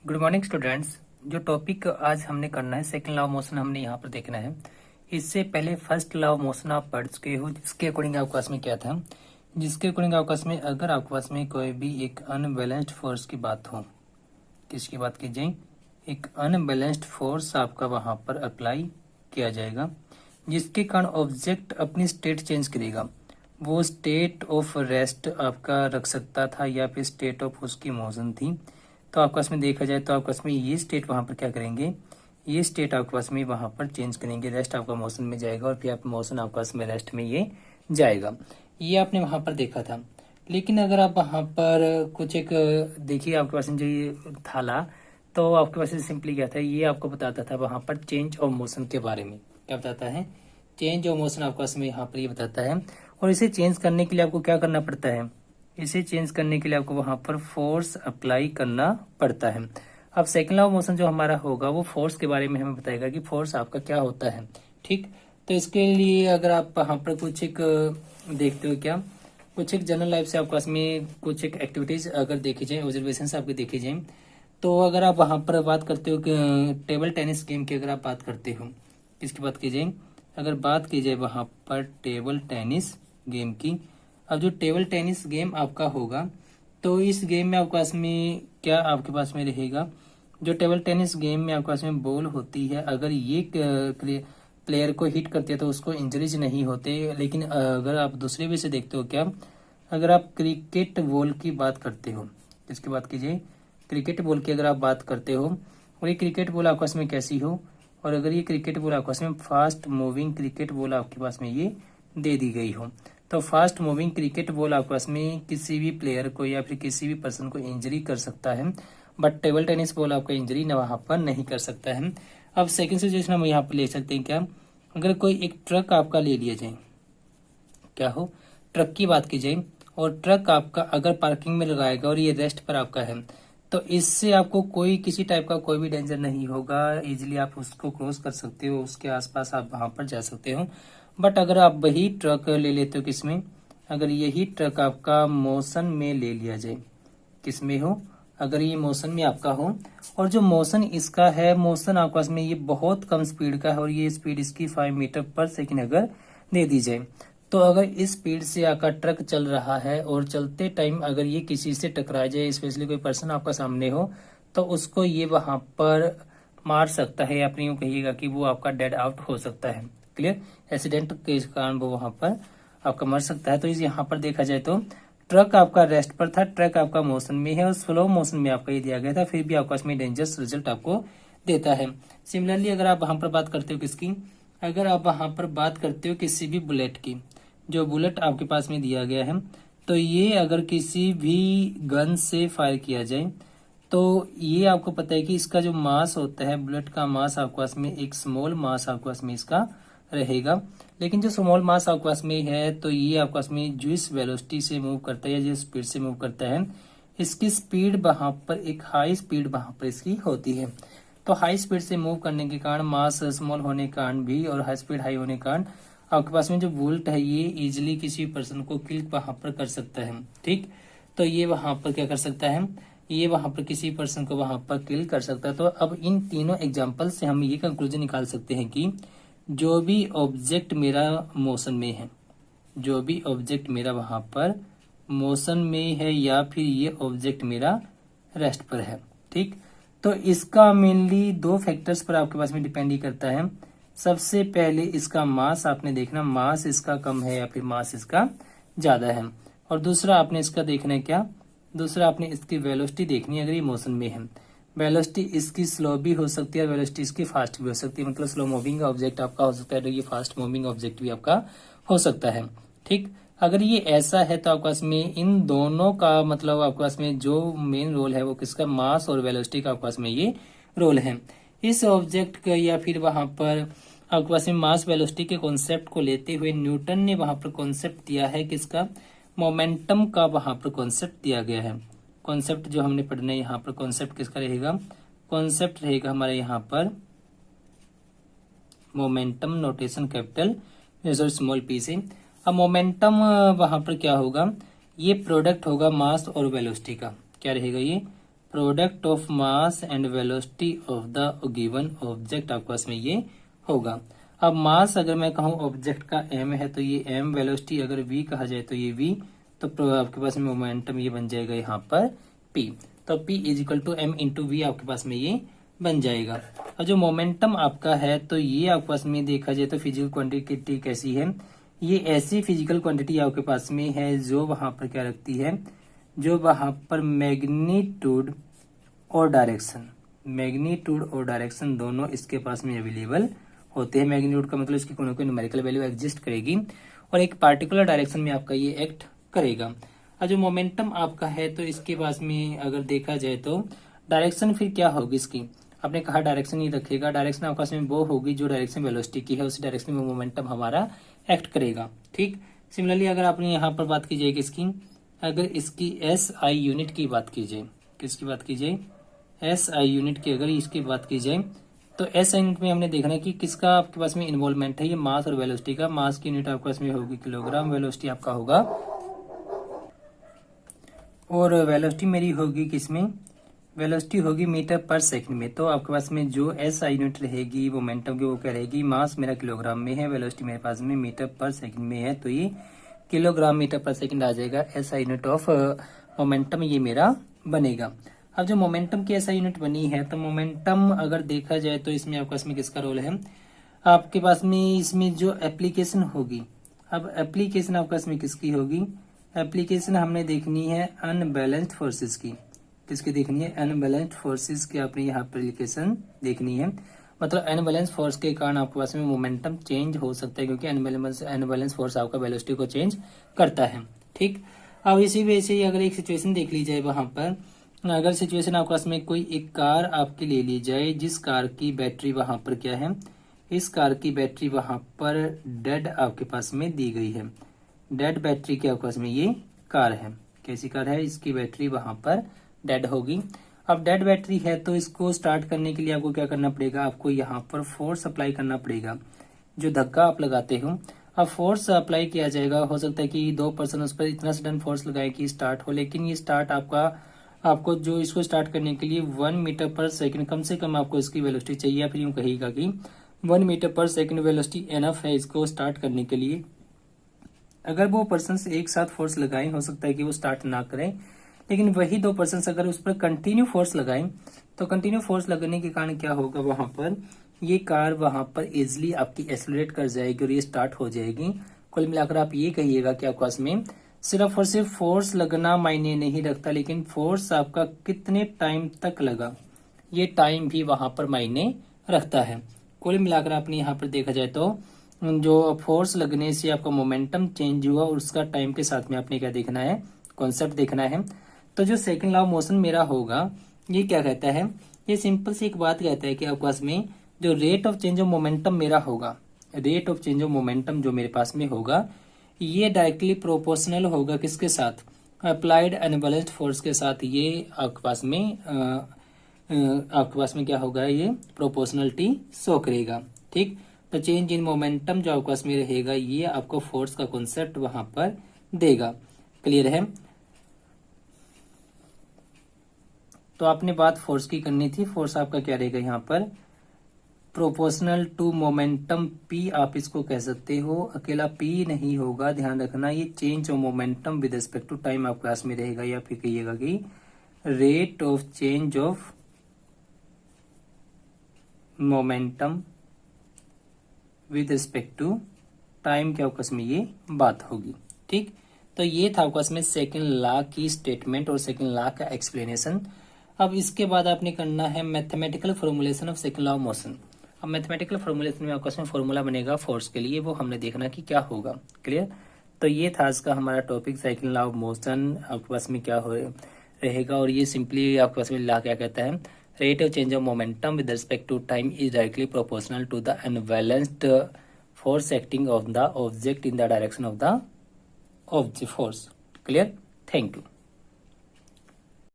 Good morning students. जो topic आज हमने करना है सेकंड लॉ ऑफ मोशन हमने यहाँ पर देखना है। इससे पहले फर्स्ट लॉ ऑफ मोशन आप पढ़ चुके हो, जिसके अकॉर्डिंग आपके पास में क्या था, जिसके अकॉर्डिंग आपके पास में अगर आपके पास में कोई भी एक अनबैलेंस्ड फोर्स की बात हो, किसकी बात की जाए, एक अनबैलेंस्ड फोर्स आपका वहां पर अप्लाई किया जाएगा, जिसके कारण ऑब्जेक्ट अपनी स्टेट चेंज करेगा। वो स्टेट ऑफ रेस्ट आपका रख सकता था या फिर स्टेट ऑफ उसकी मोशन थी। तो आपके पास में देखा जाए तो आपके पास में ये स्टेट वहां पर क्या करेंगे, ये स्टेट आपके पास में वहां पर चेंज करेंगे, रेस्ट आपका मोशन में जाएगा और फिर आप मोशन आपके पास में रेस्ट में ये जाएगा। ये आपने वहां पर देखा था। लेकिन अगर आप वहां पर कुछ एक देखिए आपके पास में जो ये थाला, तो आपके पास सिंपली क्या था, ये आपको बताता था वहां पर चेंज ऑफ मोशन के बारे में। क्या बताता है? चेंज ऑफ मोशन आपके पास में यहाँ पर ये बताता है। और इसे चेंज करने के लिए आपको क्या करना पड़ता है, इसे चेंज करने के लिए आपको वहां पर फोर्स अप्लाई करना पड़ता है। अब सेकंड लॉ ऑफ मोशन जो हमारा होगा वो फोर्स के बारे में हमें बताएगा कि फोर्स आपका क्या होता है। ठीक, तो इसके लिए अगर आप वहां पर कुछ एक देखते हो, क्या कुछ एक जनरल लाइफ से आपके पास में कुछ एक एक्टिविटीज अगर देखी जाए, ऑब्जर्वेशन आपके देखी जाए, तो अगर आप वहां पर बात करते हो कि टेबल टेनिस गेम की अगर आप बात करते हो, किसकी बात की जाए, अगर बात की जाए वहां पर टेबल टेनिस गेम की। अब जो टेबल टेनिस गेम आपका होगा, तो इस गेम में आपके पास में क्या आपके पास में रहेगा, जो टेबल टेनिस गेम में आपके पास में बॉल होती है, अगर ये प्लेयर को हिट करती है तो उसको इंजरीज नहीं होते। लेकिन अगर आप दूसरे वे से देखते हो, क्या अगर आप क्रिकेट बॉल की बात करते हो, किसकी बात कीजिए, क्रिकेट बॉल की अगर आप बात करते हो और ये क्रिकेट बॉल आपके पास में कैसी हो, और अगर ये क्रिकेट बॉल आपके पास में फास्ट मूविंग क्रिकेट बॉल आपके पास में ये दे दी गई हो, तो फास्ट मूविंग क्रिकेट बॉल आपके पास में किसी भी प्लेयर को या फिर किसी भी पर्सन को इंजरी कर सकता है, बट टेबल टेनिस बॉल आपका इंजरी न वहां पर नहीं कर सकता है। अब सेकंड सिचुएशन हम यहाँ पर ले सकते हैं, क्या अगर कोई एक ट्रक आपका ले लिया जाए, क्या हो, ट्रक की बात की जाए, और ट्रक आपका अगर पार्किंग में लगाएगा और ये रेस्ट पर आपका है, तो इससे आपको कोई किसी टाइप का कोई भी डेंजर नहीं होगा, इजिली आप उसको क्रॉस कर सकते हो, उसके आसपास आप वहां पर जा सकते हो। बट अगर आप वही ट्रक ले लेते हो किसमें, अगर यही ट्रक आपका मोशन में ले लिया जाए, किसमें हो, अगर ये मोशन में आपका हो, और जो मोशन इसका है, मोशन आपके पास में ये बहुत कम स्पीड का है और ये स्पीड इसकी 5 मीटर पर सेकेंड अगर दे दी जाए, तो अगर इस स्पीड से आपका ट्रक चल रहा है और चलते टाइम अगर ये किसी से टकरा जाए, स्पेशली कोई पर्सन आपका सामने हो, तो उसको ये वहां पर मार सकता है, या फिर यूं कहिएगा कि वो आपका डेड आउट हो सकता है। क्लियर, एक्सीडेंट के कारण वो वहां पर आपका मर सकता है। तो इस यहाँ पर देखा जाए तो ट्रक आपका रेस्ट पर था, ट्रक आपका मोशन में है और स्लो मोशन में आपका ये दिया गया था, फिर भी आपका इसमें डेंजरस रिजल्ट आपको देता है। सिमिलरली अगर आप वहां पर बात करते हो किसकी, अगर आप वहां पर बात करते हो किसी भी बुलेट की, जो बुलेट आपके पास में दिया गया है, तो ये अगर किसी भी गन से फायर किया जाए, तो ये आपको पता है कि इसका जो मास होता है, बुलेट का मास आपके पास में एक स्मॉल मास आपके पास में इसका रहेगा। लेकिन जो स्मॉल मास आपके पास में है, तो ये आपके पास में जिस वेलोसिटी से मूव करता है या जिस स्पीड से मूव करता है, इसकी स्पीड वहां पर एक हाई स्पीड वहां पर इसकी होती है। तो हाई स्पीड से मूव करने के कारण, मास स्मॉल होने के कारण भी और हाई स्पीड हाई होने के कारण आपके पास में जो बुलेट है ये इजिली किसी पर्सन को किल वहां पर कर सकता है। ठीक, तो ये वहां पर क्या कर सकता है, ये वहां पर किसी पर्सन को वहां पर किल कर सकता है। तो अब इन तीनों एग्जांपल से हम ये कंक्लूजन निकाल सकते हैं कि जो भी ऑब्जेक्ट मेरा मोशन में है, जो भी ऑब्जेक्ट मेरा वहां पर मोशन में है, या फिर ये ऑब्जेक्ट मेरा रेस्ट पर है, ठीक, तो इसका मेनली दो फैक्टर्स पर आपके पास में डिपेंड ही करता है। सबसे पहले इसका मास आपने देखना, मास इसका कम है या फिर मास इसका ज्यादा है, और दूसरा आपने इसका देखना है, क्या दूसरा आपने इसकी वेलोसिटी देखनी है। अगर ये मोशन में है, वेलोसिटी इसकी स्लो भी हो सकती है, वेलोसिटी इसकी फास्ट भी हो सकती है, मतलब स्लो मूविंग ऑब्जेक्ट आपका हो सकता है तो ये फास्ट मूविंग ऑब्जेक्ट भी आपका हो सकता है। ठीक, अगर ये ऐसा है तो आपके पास में इन दोनों का मतलब आपके पास में जो मेन रोल है वो किसका, मास और वेलोसिटी का आपके पास में ये रोल है। इस ऑब्जेक्ट का या फिर वहां पर आपके पास में मास वेलोसिटी के कॉन्सेप्ट को लेते हुए न्यूटन ने वहां पर कॉन्सेप्ट दिया है किसका, मोमेंटम का वहां पर कॉन्सेप्ट दिया गया है। कॉन्सेप्ट जो हमने पढ़ना है यहाँ पर, कॉन्सेप्ट किसका रहेगा, कॉन्सेप्ट रहेगा हमारे यहाँ पर momentum, notation capital major small P से। अब मोमेंटम वहां पर क्या होगा, ये प्रोडक्ट होगा मास और वेलोसिटी का, क्या रहेगा, ये product of mass and velocity of the given object आपके पास में ये होगा। अब मास अगर मैं कहूँ ऑब्जेक्ट का m है तो ये m, वेलोसिटी अगर v कहा जाए तो ये v, तो आपके पास में मोमेंटम ये बन जाएगा यहाँ पर p। तो p is equal to m into V आपके पास में ये बन जाएगा। और जो मोमेंटम आपका है तो ये आपके पास में देखा जाए तो फिजिकल क्वांटिटी कैसी है, ये ऐसी फिजिकल क्वांटिटी आपके पास में है जो वहां पर क्या रखती है, जो वहां पर मैग्नीट्यूड और डायरेक्शन दोनों इसके पास में अवेलेबल होते हैं। मैग्नीट्यूड का मतलब इसकी कोई न्यूमेरिकल वैल्यू एग्जिस्ट करेगी और एक पार्टिकुलर डायरेक्शन में आपका ये एक्ट करेगा। और जो मोमेंटम आपका है तो इसके पास में अगर देखा जाए तो डायरेक्शन फिर क्या होगी इसकी, आपने कहा डायरेक्शन ही रखेगा, डायरेक्शन आपके पास में वो होगी जो डायरेक्शन वेलोसिटी की है, उसी डायरेक्शन में मोमेंटम हमारा एक्ट करेगा। ठीक, सिमिलरली अगर आपने यहाँ पर बात की जाएगी इसकी, अगर इसकी SI यूनिट की बात की जाए, किसकी बात की जाए, SI यूनिट की अगर इसकी बात की जाए तो SI यूनिट में हमने देखना है कि किसका आपके पास में इन्वॉल्वमेंट है, ये मास और वेलोसिटी का। मास की यूनिट आपके पास में होगी किलोग्राम, वेलोसिटी आपका होगा, और वेलोसिटी मेरी होगी किसमें, वेलोसिटी होगी मीटर पर सेकंड में। तो आपके पास में जो SI यूनिट रहेगी मोमेंटम की वो क्या रहेगी, मास मेरा किलोग्राम में है, वेलोसिटी मेरे पास में मीटर पर सेकंड में है, तो ये किलोग्राम मीटर पर सेकंड आ जाएगा। SI यूनिट ऑफ मोमेंटम ये मेरा बनेगा। अब जो मोमेंटम की SI यूनिट बनी है तो मोमेंटम अगर देखा जाए तो इसमें आपके पास में किसका रोल है, आपके पास में इसमें जो एप्लीकेशन होगी, अब एप्लीकेशन आपके पास में किसकी होगी, एप्लीकेशन हमने देखनी है अनबैलेंस्ड फोर्सेस की, किसकी देखनी है, अनबैलेंस्ड फोर्सेस की आपने यहाँ पर एप्लीकेशन देखनी है। मतलब अनबैलेंस फोर्स के कारण आपके पास में मोमेंटम चेंज हो सकता है, क्योंकि अनबैलेंस फोर्स आपका वेलोसिटी को चेंज करता है। ठीक, अब इसी वजह से अगर एक सिचुएशन देख ली जाए, वहां पर अगर सिचुएशन आपके पास में कोई एक कार आपकी ले ली जाए, जिस कार की बैटरी वहां पर क्या है, इस कार की बैटरी वहां पर डेड आपके पास में दी गई है, डेड बैटरी के आपके पास में ये कार है, कैसी कार है, इसकी बैटरी वहां पर डेड होगी। अब डेड बैटरी है तो इसको स्टार्ट करने के लिए आपको क्या करना पड़ेगा, आपको यहाँ पर फोर्स अप्लाई करना पड़ेगा, जो धक्का आप लगाते हो। अब फोर्स अप्लाई किया जाएगा, हो सकता है कि 2 पर्सन उस पर इतना सडन फोर्स लगाए कि स्टार्ट हो, लेकिन ये स्टार्ट आपको जो इसको स्टार्ट करने के लिए 1 मीटर पर सेकंड कम से कम आपको इसकी वेलोसिटी चाहिए, या फिर यूं कहेगा कि 1 मीटर पर सेकंड वेलोसिटी एनफ है इसको स्टार्ट करने के लिए। अगर वो पर्सन एक साथ फोर्स लगाएं, हो सकता है कि वो स्टार्ट ना करें, लेकिन वही 2 पर्सन अगर उस पर कंटिन्यू फोर्स लगाएं तो कंटिन्यू फोर्स लगने के कारण क्या होगा, वहां पर ये कार वहां पर इजिली आपकी एक्सेलरेट कर जाएगी और ये स्टार्ट हो जाएगी। कुल मिलाकर आप ये कहिएगा कि आपके पास में सिर्फ और सिर्फ फोर्स लगना मायने नहीं रखता, लेकिन फोर्स आपका कितने टाइम तक लगा, ये टाइम भी वहां पर मायने रखता है। कुल मिलाकर आपने यहाँ पर देखा जाए तो जो फोर्स लगने से आपका मोमेंटम चेंज हुआ और उसका टाइम के साथ में आपने क्या देखना है, कॉन्सेप्ट देखना है। तो जो सेकंड लॉ ऑफ मोशन मेरा होगा, ये क्या कहता है, ये सिंपल सी एक बात कहता है कि आपके पास में जो rate of change of momentum मेरा होगा, rate of change of momentum जो मेरे पास में होगा, ये डायरेक्टली प्रोपोर्शनल होगा किसके साथ, अप्लाइड अनबैलेंस्ड फोर्स के साथ। ये आपके पास में क्या होगा, ये प्रोपोर्शनलिटी शो करेगा। ठीक, तो चेंज इन मोमेंटम जो आपके पास में रहेगा, ये आपको फोर्स का कॉन्सेप्ट वहां पर देगा। क्लियर है? तो आपने बात फोर्स की करनी थी, फोर्स आपका क्या रहेगा यहाँ पर, प्रोपोर्शनल टू मोमेंटम P आप इसको कह सकते हो, अकेला P नहीं होगा, ध्यान रखना। ये change of momentum with respect to time आपके पास में रहेगा, या फिर कहिएगा कि rate of change of momentum with respect to time के आपस में ये बात होगी। ठीक, तो ये था आपस में सेकंड लॉ की स्टेटमेंट और सेकंड लॉ का एक्सप्लेनेशन। अब इसके बाद आपने करना है mathematical formulation of second law of motion. अब मैथमेटिकल फॉर्मुलेशन में आपस में फॉर्मूला बनेगा फोर्स के लिए, वो हमने देखना कि क्या होगा। क्लियर? तो ये था आज का हमारा topic, second law of motion आपके पास में क्या हो रहेगा, और ये सिंपली आपके पास में लॉ क्या कहता है, rate of change of momentum with respect to time is directly proportional to the unbalanced force acting on the object in the direction of the object force. Clear? Thank you.